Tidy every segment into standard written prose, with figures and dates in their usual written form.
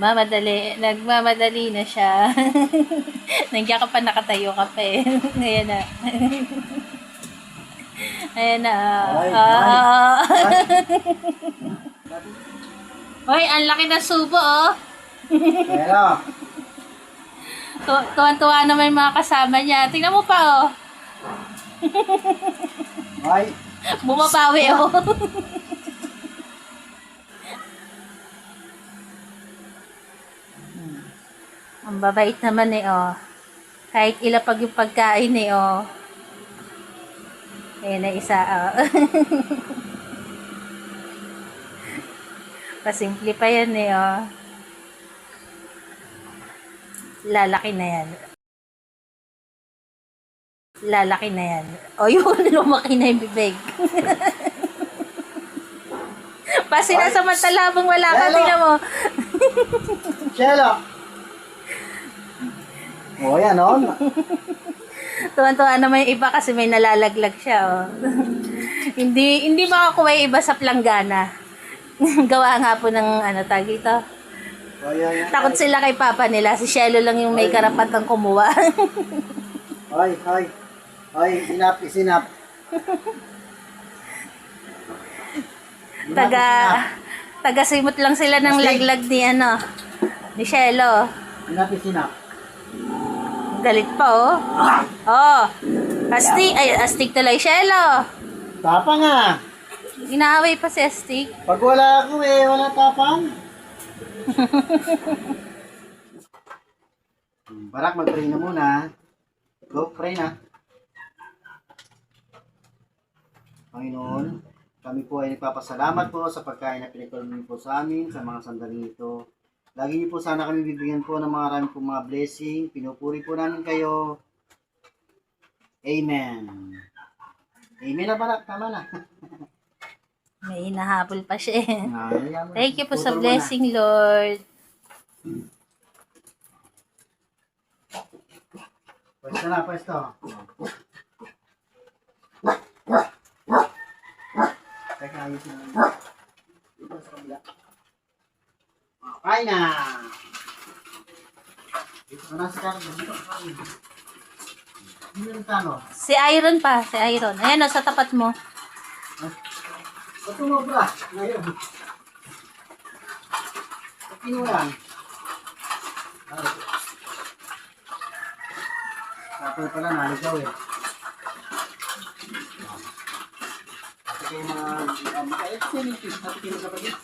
Nagmamadali na siya. Nandiyan ka pa, nakatayo ka pa eh. Ayan na. Ayan na. Hoy, ang laki na subo oh. Pero, Tuwan-tuwa naman yung mga kasama niya. Tingnan mo pa oh. ay, Bumabawi oh. Ang babait naman eh oh. Kahit ilapag yung pagkain eh oh. Ayan na isa oh. Pasimple pa yan eh oh. Lalaki na yan. Lalaki na yan. O yun, lumaki na yung bibig. Pasinasamantala habang wala ka, tingnan mo. Shelo! O, yan o. Tuwan-tuwa naman yung iba kasi may nalalaglag siya, oh. hindi makakuha yung iba sa planggana. Gawa nga po ng, tag ito. O, yan. Takot sila kay papa nila. Si Shelo lang yung may karapatang kumuha. Ay, isinap. Taga-simot lang sila ng laglag ni Shelo. Isinap. Galit pa, oh. Oh. Astig tuloy, Shelo. Tapang nga. Inaaway pa si Astig. Pag wala ako wala tapang. Barak, mag-pray na muna. Go, pray na. Panginoon, kami po ay nagpapasalamat po sa pagkain na pinagkaloob niyo po sa amin sa mga sandaling ito. Lagi niyo po sana kami bibigyan po ng marami pong mga blessing. Pinupuri po namin kayo. Amen. Amen na, Barak. Tama na. May hinahabol pa siya eh. Thank you po sa Putol mo blessing, Lord. Pwesto na, pwesto. Teka, ayusin na. Dito sa kabila. Kain na! Dito ka na sa kanin. Dito ka kanin. Hindi yung tano. Si Iron pa, si Iron. Ayan o, sa tapat mo. Ba't tumobra? Ngayon. Pagkino yan. Tapos pala, naligaw eh. Kasi kayo mga maka-extenities, natin kayo sa pagkit.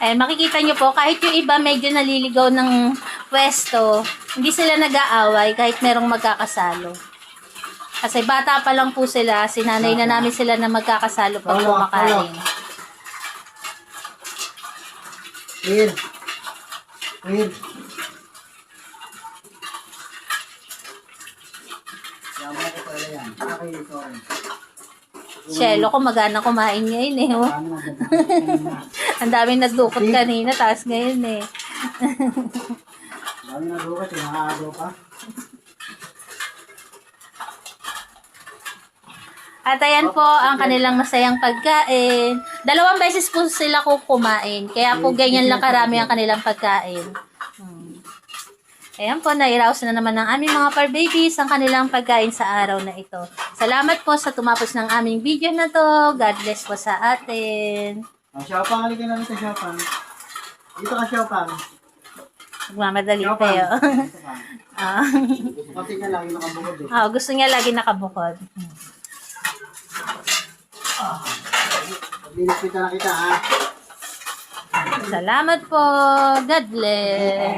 Eh, makikita nyo po, kahit yung iba medyo naliligaw ng pwesto, hindi sila nag-aaway kahit merong magkakasalo. Kasi bata pa lang po sila, sinanay na namin sila na magkakasalo pag kumakain. Clear. Clear. Yaman ko pala yan. Okay, sorry. Shelo ko, magana kumain ngayon eh. Oh. Paano na? Ang daming nadukot kanina, taas ngayon eh. Dami na dukat, nakakagaw pa. At ayan po ang kanilang masayang pagkain. 2 beses po sila kumain. Kaya po ganyan lang karami ang kanilang pagkain. Ayan po, nairaos na naman ng aming mga par babies ang kanilang pagkain sa araw na ito. Salamat po sa tumapos ng aming video na to. God bless po sa atin. Xiaopang, halika na rito, Xiaopang. Dito ka, Xiaopang. Magmamadali pa yun. Kasi nga lagi nakabukod eh. Gusto niya lagi nakabukod. Pagliligpit na kita, ha? Salamat po. God bless.